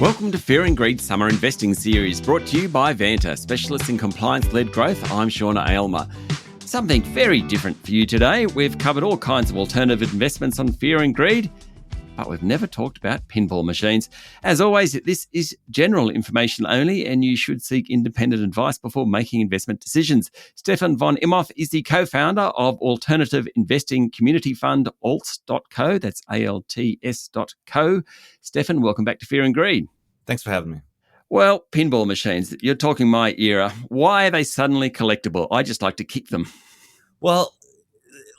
Welcome to Fear and Greed Summer Investing Series, brought to you by Vanta, specialists in compliance-led growth. I'm Sean Aylmer. Something very different for you today. We've covered all kinds of alternative investments on Fear and Greed, but we've never talked about pinball machines. As always, this is general information only, and you should seek independent advice before making investment decisions. Stefan von Imhof is the co-founder of alternative investing community fund alts.co. That's ALTS.co. Stefan, welcome back to Fear and Greed. Thanks for having me. Well, pinball machines, you're talking my era. Why are they suddenly collectible? I just like to kick them. Well,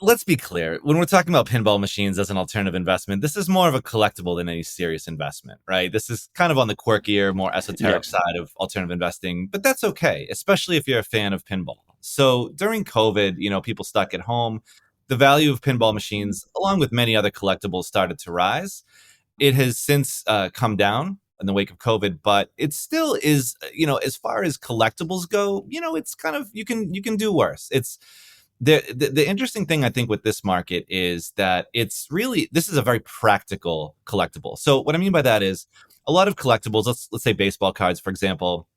let's be clear. When we're talking about pinball machines as an alternative investment, this is more of a collectible than any serious investment, right? This is kind of on the quirkier, more esoteric side of alternative investing, but that's okay, especially if you're a fan of pinball. So during COVID, people stuck at home. The value of pinball machines, along with many other collectibles, started to rise. It has since come down in the wake of COVID, but it still is, as far as collectibles go, it's kind of, you can do worse. It's the interesting thing I think with this market is that this is a very practical collectible. So what I mean by that is a lot of collectibles, let's say baseball cards, for example,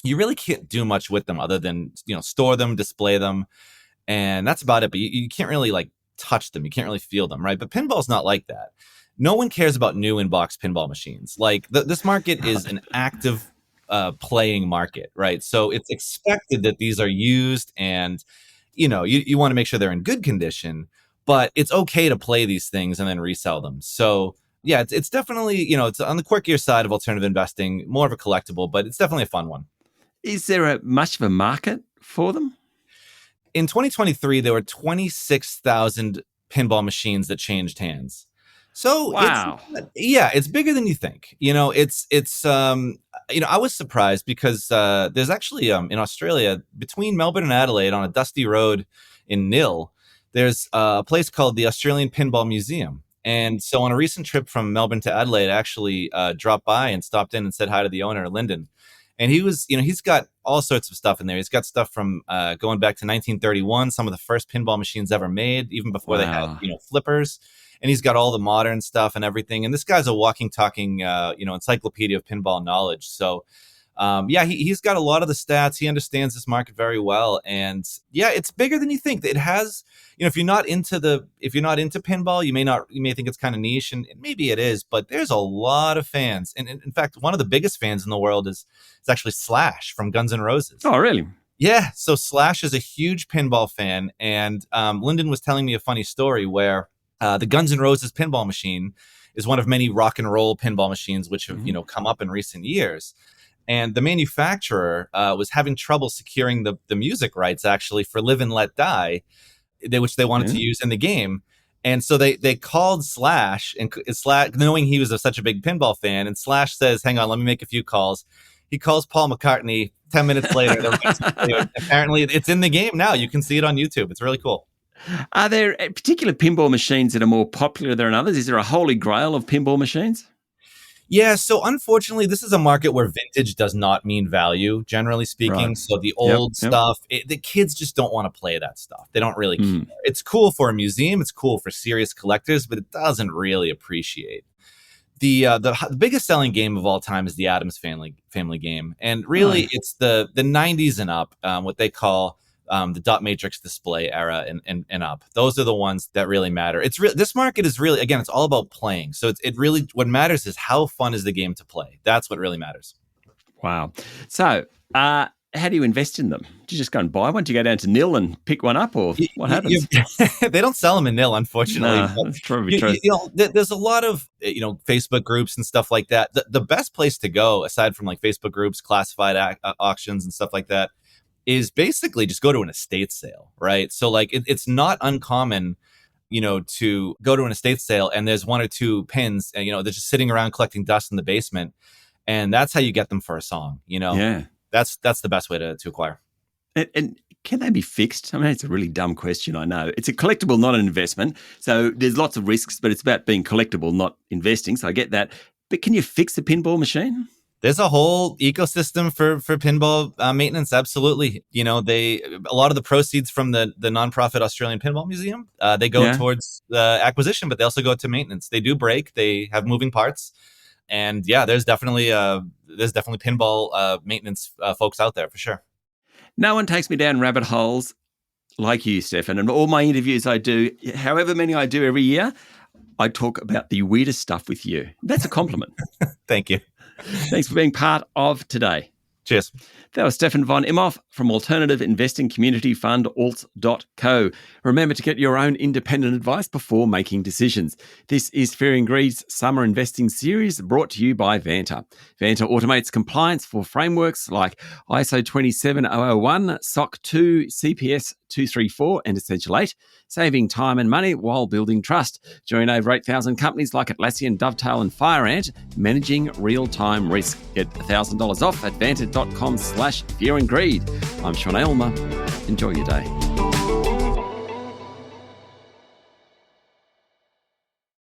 you really can't do much with them other than, store them, display them. And that's about it. But you can't really touch them. You can't really feel them, right? But pinball's not like that. No one cares about new in-box pinball machines. This market is an active playing market, right? So it's expected that these are used and, you want to make sure they're in good condition, but it's okay to play these things and then resell them. So yeah, it's definitely, it's on the quirkier side of alternative investing, more of a collectible, but it's definitely a fun one. Is there much of a market for them? In 2023, there were 26,000 pinball machines that changed hands. So wow. It's bigger than you think. I was surprised because there's actually in Australia, between Melbourne and Adelaide on a dusty road in Nil, there's a place called the Australian Pinball Museum. And so on a recent trip from Melbourne to Adelaide, I actually dropped by and stopped in and said hi to the owner, Lyndon. And he was, he's got all sorts of stuff in there. He's got stuff from going back to 1931, some of the first pinball machines ever made, even before they had, flippers. And he's got all the modern stuff and everything. And this guy's a walking, talking, encyclopedia of pinball knowledge. So, he's got a lot of the stats. He understands this market very well. And yeah, it's bigger than you think. It has, if you're not into pinball, you may think it's kind of niche, and maybe it is, but there's a lot of fans. And in fact, one of the biggest fans in the world is actually Slash from Guns N' Roses. Oh, really? Yeah. So Slash is a huge pinball fan. And Lyndon was telling me a funny story where the Guns N' Roses pinball machine is one of many rock and roll pinball machines which have, come up in recent years. And the manufacturer was having trouble securing the music rights actually for Live and Let Die, which they wanted to use in the game. And so they called Slash, and Slash, knowing he was such a big pinball fan, and Slash says, "Hang on, let me make a few calls." He calls Paul McCartney 10 minutes later. Apparently it's in the game now. You can see it on YouTube. It's really cool. Are there particular pinball machines that are more popular than others? Is there a holy grail of pinball machines? Yeah, so unfortunately, this is a market where vintage does not mean value, generally speaking. Right. So the old stuff, the kids just don't want to play that stuff. They don't really care. It's cool for a museum. It's cool for serious collectors, but it doesn't really appreciate. The biggest selling game of all time is the Addams Family game. And really, it's the 90s and up, what they call the dot matrix display era and up. Those are the ones that really matter. This market is really, again, it's all about playing. So it really, what matters is how fun is the game to play. That's what really matters. Wow. So how do you invest in them? Do you just go and buy one? Do you go down to Nil and pick one up, or what happens? They don't sell them in Nil, unfortunately. No, that's probably true. There's a lot of Facebook groups and stuff like that. The best place to go, aside from Facebook groups, classified auctions and stuff like that, is basically just go to an estate sale, right? So it's not uncommon, to go to an estate sale and there's one or two pins, and they're just sitting around collecting dust in the basement, and that's how you get them for a song. Yeah, that's the best way to acquire. And can they be fixed? I mean, it's a really dumb question, I know. It's a collectible, not an investment. So there's lots of risks, but it's about being collectible, not investing. So I get that. But can you fix a pinball machine? There's a whole ecosystem for pinball maintenance. Absolutely. A lot of the proceeds from the nonprofit Australian Pinball Museum, they go towards the acquisition, but they also go to maintenance. They do break. They have moving parts. And yeah, there's definitely pinball maintenance folks out there for sure. No one takes me down rabbit holes like you, Stefan. And all my interviews I do, however many I do every year, I talk about the weirdest stuff with you. That's a compliment. Thank you. Thanks for being part of today. Cheers. That was Stefan von Imhof from alternative investing community fund alt.co. Remember to get your own independent advice before making decisions. This is Fear and Greed's Summer Investing Series brought to you by Vanta. Vanta automates compliance for frameworks like ISO 27001, SOC 2, CPS 234 and Essential 8, saving time and money while building trust. Join over 8,000 companies like Atlassian, Dovetail and FireAnt, managing real-time risk. Get $1,000 off at vanta.com/fearandgreed. I'm Sean Aylmer. Enjoy your day.